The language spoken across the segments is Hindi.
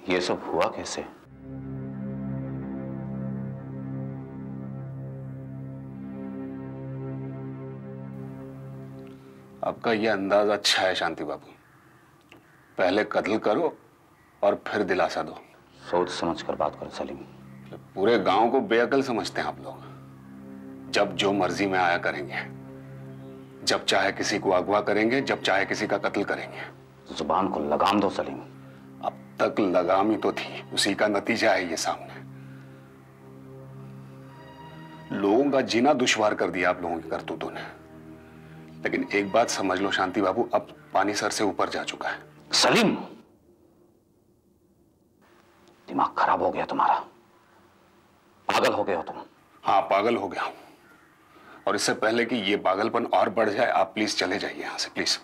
ये सब हुआ कैसे? आपका ये अंदाज अच्छा है शांति बाबू। पहले कत्ल करो और फिर दिलासा दो। सोच समझ कर बात करो सलीम। पूरे गांव को बेअकल समझते हैं आप लोग। जब जो मर्जी में आया करेंगे, जब चाहे किसी को अगवा करेंगे, जब चाहे किसी का कत्ल करेंगे। जुबान को लगाम दो सलीम। अब तक लगाम ही तो थी, उसी का नतीजा है ये सामने। लोगों का जीना दुश्वार कर दिया आप लोगों की करतूतों ने। लेकिन एक बात समझ लो शांति बाबू, अब पानी सर से ऊपर जा चुका है। सलीम, दिमाग खराब हो गया तुम्हारा। पागल हो गए हो तुम। हाँ, पागल हो गया हूं। और इससे पहले कि ये पागलपन और बढ़ जाए, आप प्लीज चले जाइए यहां से, प्लीज।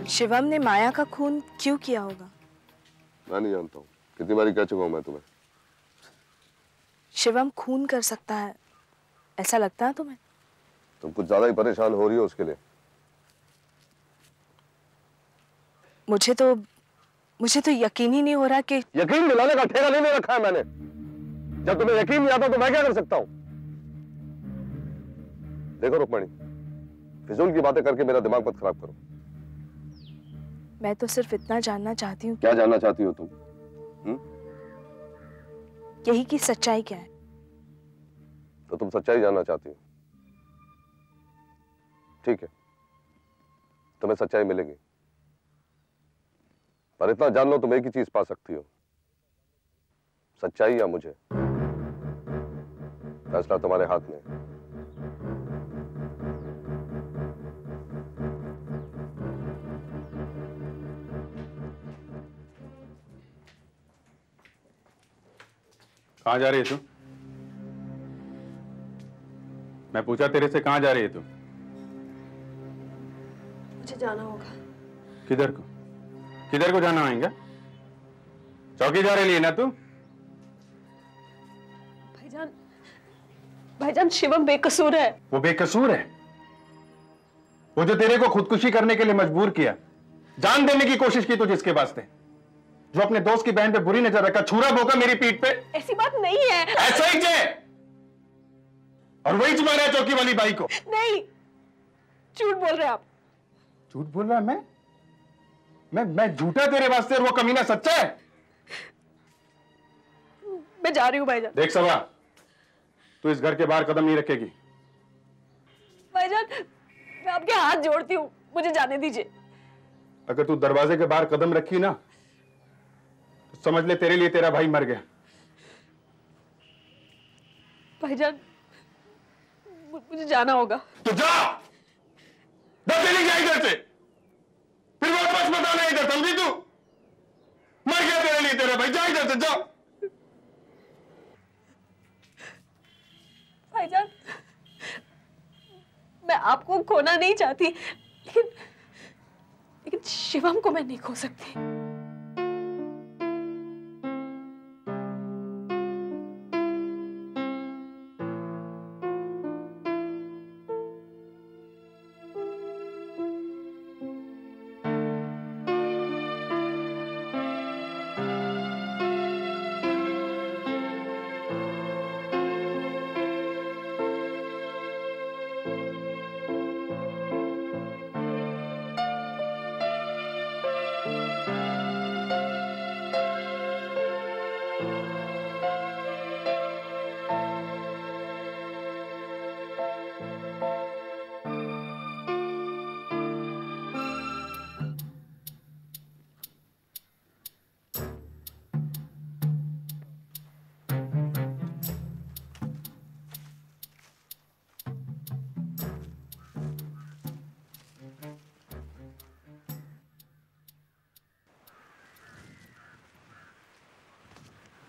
शिवम ने माया का खून क्यों किया होगा? मैं नहीं जानता हूँ। कितनी बारी कह चुका हूँ मैं तुम्हें। शिवम खून कर सकता है, ऐसा लगता है तुम्हें? तुम कुछ ज्यादा ही परेशान हो रही हो उसके लिए। मुझे तो यकीन ही नहीं हो रहा कि। यकीन दिलाने का ठेका नहीं रखा है मैंने। जब तुम्हें यकीन नहीं आता तो मैं क्या कर सकता हूँ? देखो रुक्मणी, फिजूल की बातें करके मेरा दिमाग मत खराब करो। मैं तो सिर्फ इतना जानना चाहती हूँ। क्या जानना चाहती हो तुम? यही कि सच्चाई क्या है। तो तुम सच्चाई जानना चाहती हो? ठीक है, तुम्हें सच्चाई मिलेगी। पर इतना जान लो तुम एक ही चीज पा सकती हो, सच्चाई या मुझे। फैसला तुम्हारे हाथ में है। कहाँ जा रही है तू? मैं पूछा तेरे से, कहाँ जा रही है तू? मुझे जाना होगा। किधर को? किधर को जाना है? चौकी जा रही है ना तू? भाईजान शिवम बेकसूर है। वो बेकसूर है? वो जो तेरे को खुदकुशी करने के लिए मजबूर किया, जान देने की कोशिश की तू जिसके वास्ते, जो अपने दोस्त की बहन पे बुरी नजर रखा, छुरा भोंका मेरी पीठ पे। ऐसी बात नहीं है। ऐसा ही है। और वही मारा है चौकी वाली बाई को। नहीं, झूठ बोल रहे आप। झूठ बोल रहा है? मैं झूठा तेरे वास्ते और वो कमीना सच्चा है? मैं जा रही हूँ भाईजान। देख सबा, तू इस घर के बाहर कदम नहीं रखेगी। भाईजान, मैं आपके हाथ जोड़ती हूँ, मुझे जाने दीजिए। अगर तू दरवाजे के बाहर कदम रखी ना, तो समझ ले तेरे लिए तेरा भाई मर गया। भाईजान, मुझे जाना होगा। तो जा, चली जा इधर से, फिर वापस मत आना इधर, समझी तू? मर गया तेरे लिए तेरा भाई, जा इधर से, जा। भाईजान, मैं आपको खोना नहीं चाहती, लेकिन शिवम को मैं नहीं खो सकती।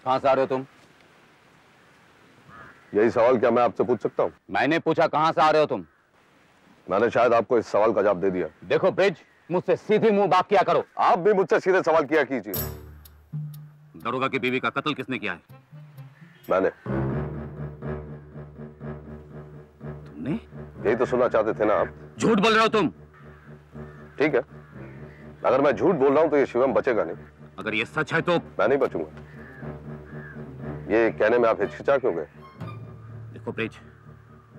कहां से आ रहे हो तुम? यही सवाल क्या मैं आपसे पूछ सकता हूँ? मैंने पूछा कहां से आ रहे हो तुम? मैंने शायद आपको इस सवाल का जवाब दे दिया। देखो ब्रिज, मुझसे सीधी मुंह बात किया करो। आप भी मुझसे सीधे सवाल किया कीजिए। दरोगा की बीवी का कत्ल किसने किया है? मैंने। तुमने? यही तो सुनना चाहते थे ना आप। झूठ बोल रहे हो तुम। ठीक है, अगर मैं झूठ बोल रहा हूं तो ये शिवम बचेगा नहीं। अगर ये सच है तो मैं नहीं बचूंगा। ये कहने में आप हिचकिचा क्यों गए? देखो ब्रिज,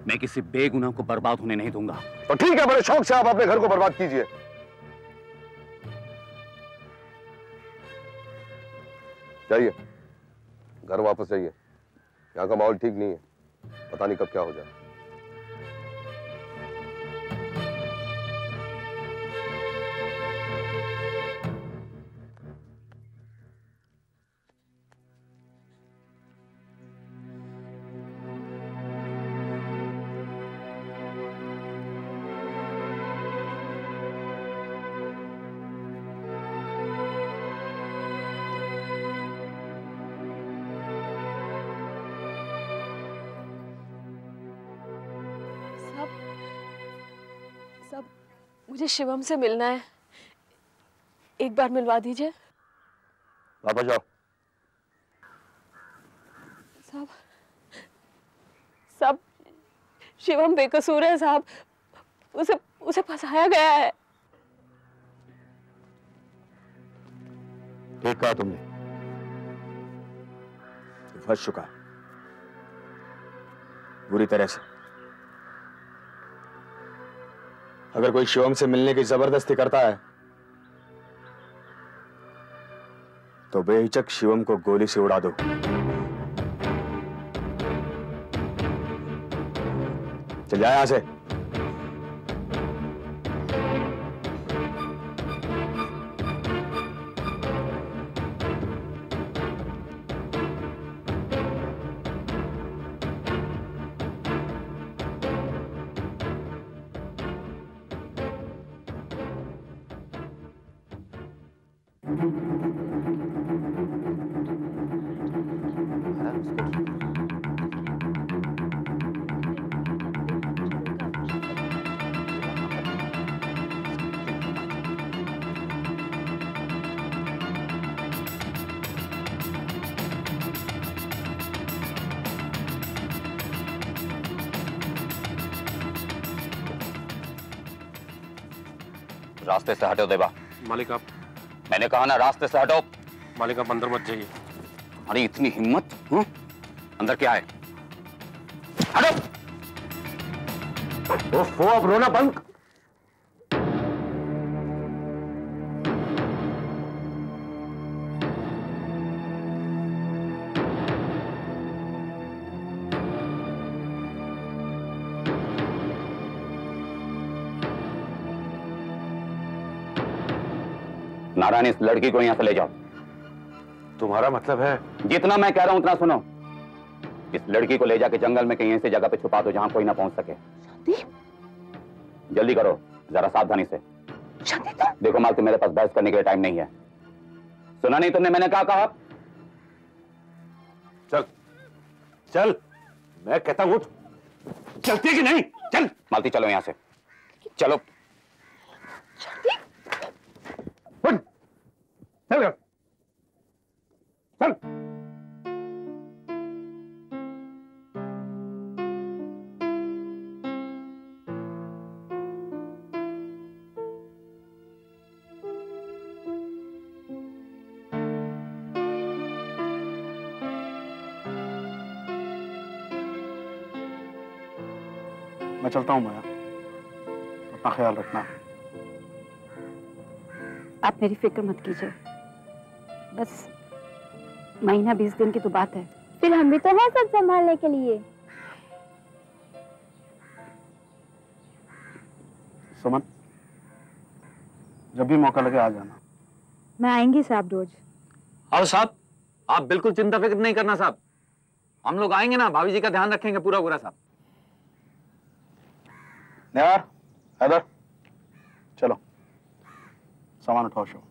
मैं किसी बेगुनाह को बर्बाद होने नहीं दूंगा। तो ठीक है, बड़े शौक से आप अपने घर को बर्बाद कीजिए। जाइए, घर वापस जाइए। यहाँ का माहौल ठीक नहीं है, पता नहीं कब क्या हो जाए। साहब, मुझे शिवम से मिलना है, एक बार मिलवा दीजिए। वापस जाओ। साहब, साहब, शिवम बेकसूर है साहब, उसे फंसाया गया है। ठीक कहा तुमने, फंस चुका बुरी तरह से। अगर कोई शिवम से मिलने की जबरदस्ती करता है तो बेहिचक शिवम को गोली से उड़ा दो। चल जाए यहां से। रास्ते से हटो देवा। मालिक आप। मैंने कहा ना, रास्ते से हटो। मालिक आप अंदर मत जाइए। अरे इतनी हिम्मत? अंदर क्या है? हटो। ओफो, अब रोना बंद। नारायण, इस लड़की को यहां से ले जाओ। तुम्हारा मतलब है? जितना मैं कह रहा हूं उतना सुनो। इस लड़की को ले जाके जंगल में कहीं ऐसी जगह पे छुपा दो जहां कोई ना पहुंच सके। जल्दी करो, जरा सावधानी से। देखो मालती, मेरे पास बहस करने के लिए टाइम नहीं है। सुना नहीं तुमने मैंने क्या कहा? चल चल, मैं कहता हूं चलती कि नहीं? चल मालती, चलो यहां से, चलो। चल चल। मैं चलता हूं माया, अपना ख्याल रखना। आप मेरी फिक्र मत कीजिए, बस महीना 20 दिन की तो बात है। फिर हम भी तो हैं सब संभालने के लिए। सुमन, जब भी मौका लगे आ जाना। मैं आएंगी साहब रोज। और साहब, आप बिल्कुल चिंता फिक्र नहीं करना साहब, हम लोग आएंगे ना, भाभी जी का ध्यान रखेंगे पूरा पूरा साहब। यार हैदर, चलो सामान उठाओ। शो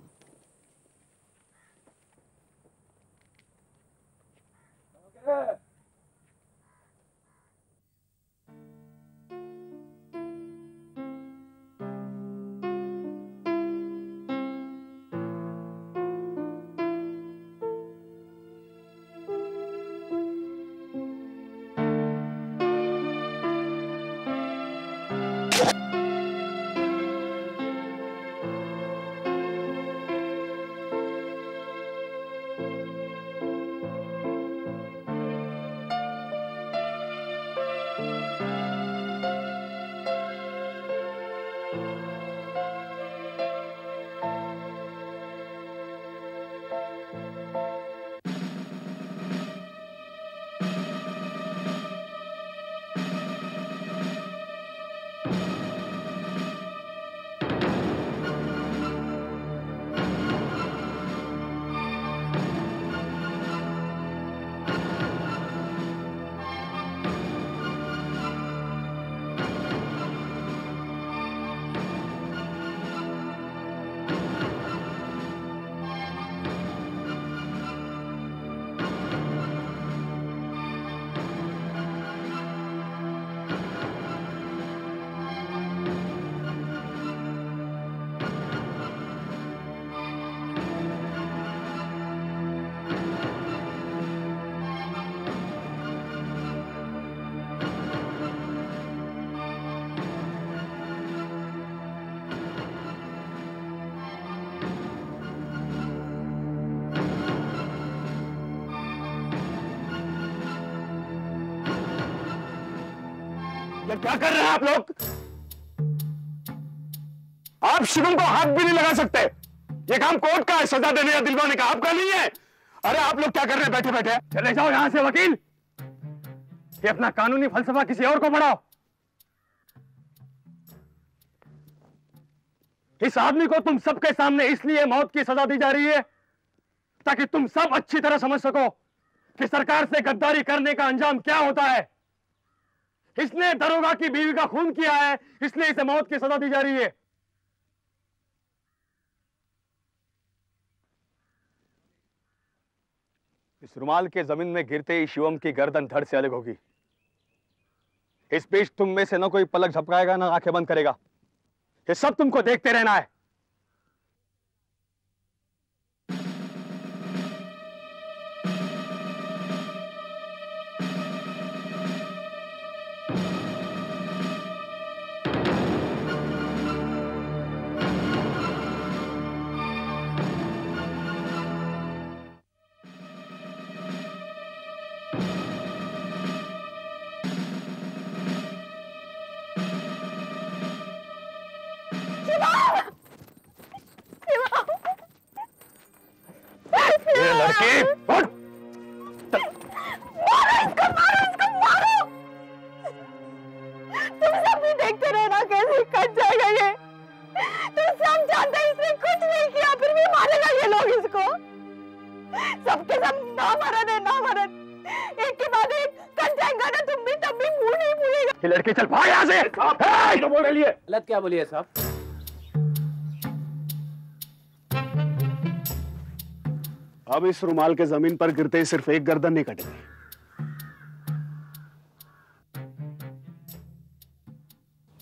क्या कर रहे हैं आप लोग? आप शिवम को हाथ भी नहीं लगा सकते। ये काम कोर्ट का है, सजा देने या दिलवाने का आपका नहीं है। अरे आप लोग क्या कर रहे हैं बैठे बैठे? चले जाओ यहां से वकील। ये अपना कानूनी फलसफा किसी और को पढ़ाओ। इस आदमी को तुम सबके सामने इसलिए मौत की सजा दी जा रही है ताकि तुम सब अच्छी तरह समझ सको कि सरकार से गद्दारी करने का अंजाम क्या होता है। इसने दरोगा की बीवी का खून किया है, इसलिए इसे मौत की सजा दी जा रही है। इस रुमाल के जमीन में गिरते ही शिवम की गर्दन धड़ से अलग होगी। इस बीच तुम में से न कोई पलक झपकाएगा, ना आंखें बंद करेगा। ये सब तुमको देखते रहना है। लड़के चल भाग यहाँ से। तो बोल रही है गलत क्या बोली है साहब? अब इस रुमाल के जमीन पर गिरते ही सिर्फ एक गर्दन नहीं कटेगी।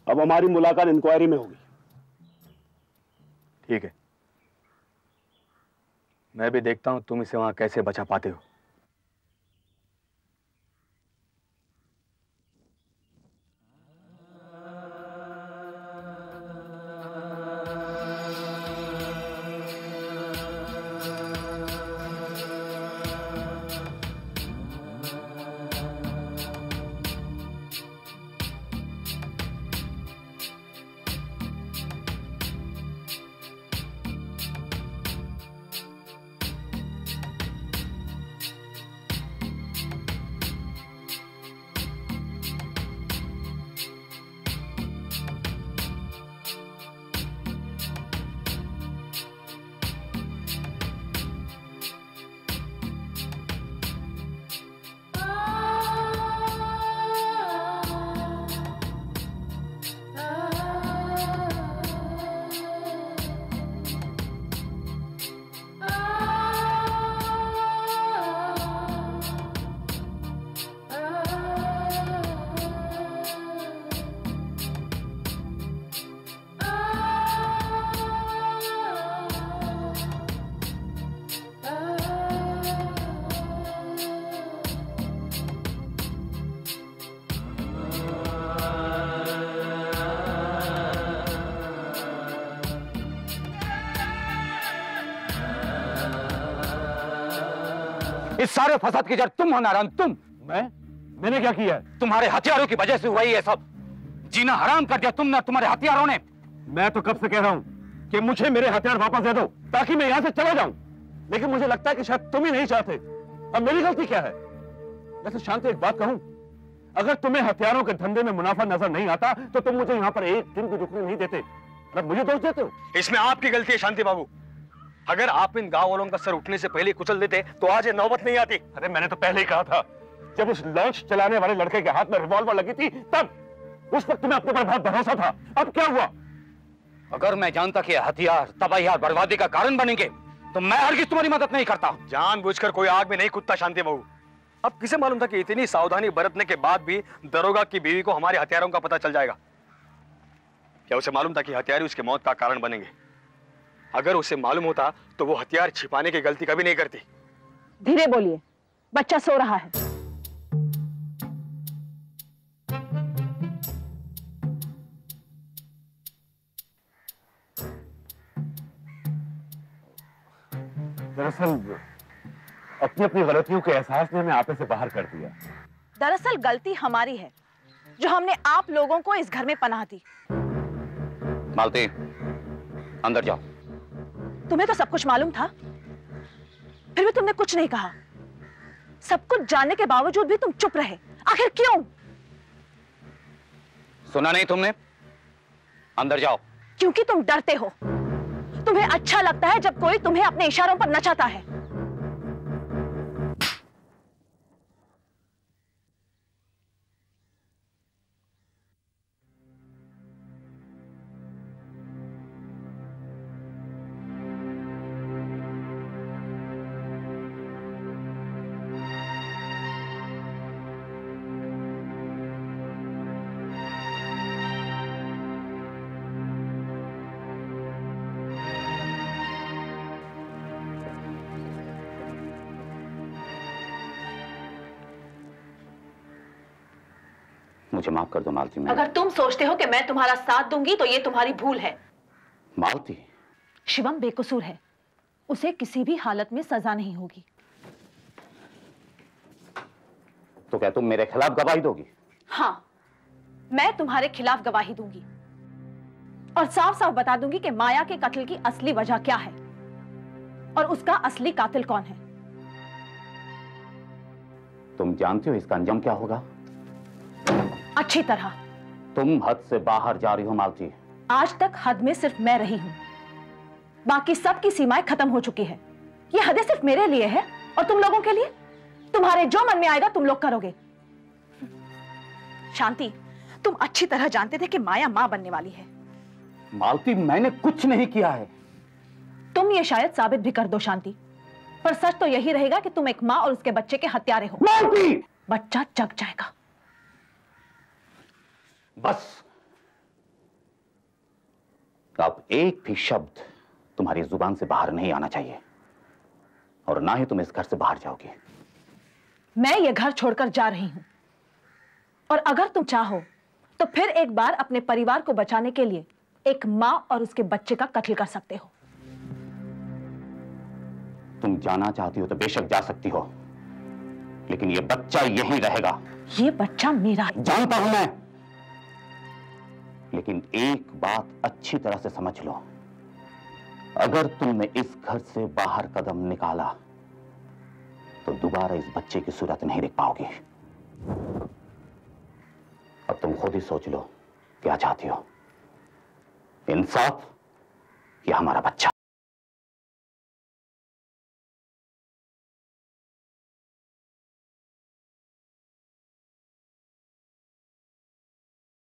अब हमारी मुलाकात इंक्वायरी में होगी। ठीक है, मैं भी देखता हूं तुम इसे वहां कैसे बचा पाते हो। इस सारे फसाद की जड़ तुम हो नारायण, तुम। मैंने क्या किया है? तुम्हारे हथियारों की वजह से हुआ ही है सब। जीना हराम कर दिया तुमने, तुम्हारे हथियारों ने। मैं तो कब से कह रहा हूं कि मुझे मेरे हथियार वापस दे दो ताकि मैं यहां से चला जाऊं, लेकिन मुझे लगता है कि शायद तुम ही नहीं चाहते। अब मेरी गलती क्या है? वैसे शांति एक बात कहूं, अगर तुम्हें हथियारों के धंधे में मुनाफा नजर नहीं आता तो तुम मुझे यहां पर एक दिन भी रुकने नहीं देते, मतलब मुझे दोष देते हो। इसमें आपकी गलती है शांति बाबू। अगर आप इन गांव वालों का सर उठने से पहले कुचल देते तो आज ये नौबत नहीं आती। अरे मैंने तो पहले ही कहा था, जब उस लॉन्च चलाने वाले लड़के के हाथ में रिवॉल्वर लगी थी तब उस वक्त तुम्हें अपने पर बहुत भरोसा था। अब क्या हुआ? अगर मैं जानता कि हथियार तबाही और बर्बादी का कारण बनेंगे तो मैं हरगिज तुम्हारी मदद नहीं करता। जानबूझकर कोई आग में नहीं कूदता शांति बाबू। अब किसे मालूम था कि इतनी सावधानी बरतने के बाद भी दरोगा की बीवी को हमारे हथियारों का पता चल जाएगा? क्या उसे मालूम था कि हथियार उसकी मौत का कारण बनेंगे? अगर उसे मालूम होता तो वो हथियार छिपाने की गलती कभी नहीं करती। धीरे बोलिए, बच्चा सो रहा है। दरअसल अपनी अपनी गलतियों के एहसास ने हमें आपे से बाहर कर दिया। दरअसल गलती हमारी है, जो हमने आप लोगों को इस घर में पनाह दी। मालती, अंदर जाओ। तुम्हें तो सब कुछ मालूम था, फिर भी तुमने कुछ नहीं कहा। सब कुछ जानने के बावजूद भी तुम चुप रहे, आखिर क्यों? सुना नहीं तुमने? अंदर जाओ। क्योंकि तुम डरते हो। तुम्हें अच्छा लगता है जब कोई तुम्हें अपने इशारों पर नचाता है। मुझे माफ कर दो मालती। मैं अगर तुम सोचते हो कि मैं तुम्हारा साथ दूंगी तो ये तुम्हारी भूल है। मालती, शिवम बेकसूर है, उसे किसी भी हालत में सजा नहीं होगी। तो क्या तुम मेरे खिलाफ गवाही दोगी? हाँ, मैं तुम्हारे खिलाफ गवाही दूंगी और साफ साफ बता दूंगी कि माया के कत्ल की असली वजह क्या है और उसका असली कातिल कौन है। तुम जानते हो इसका अंजाम क्या होगा? अच्छी तरह। तुम हद से बाहर जा रही हो मालती। आज तक हद में सिर्फ मैं रही हूं, बाकी सबकी सीमाएं खत्म हो चुकी है। ये हदें सिर्फ मेरे लिए है और तुम लोगों के लिए? तुम्हारे जो मन में आएगा तुम लोग करोगे। शांति, तुम अच्छी तरह जानते थे कि माया मां बनने वाली है। मालती, मैंने कुछ नहीं किया है। तुम ये शायद साबित भी कर दो शांति, पर सच तो यही रहेगा कि तुम एक मां और उसके बच्चे के हत्यारे हो। मालती! बच्चा जग जाएगा। बस अब एक भी शब्द तुम्हारी जुबान से बाहर नहीं आना चाहिए और ना ही तुम इस घर से बाहर जाओगी। मैं ये घर छोड़कर जा रही हूं और अगर तुम चाहो तो फिर एक बार अपने परिवार को बचाने के लिए एक मां और उसके बच्चे का कत्ल कर सकते हो। तुम जाना चाहती हो तो बेशक जा सकती हो, लेकिन ये बच्चा यहीं रहेगा। ये बच्चा मेरा है। जानता हूं मैं, लेकिन एक बात अच्छी तरह से समझ लो, अगर तुमने इस घर से बाहर कदम निकाला तो दोबारा इस बच्चे की सूरत नहीं देख पाओगी। अब तुम खुद ही सोच लो क्या चाहती हो, इंसाफ या हमारा बच्चा।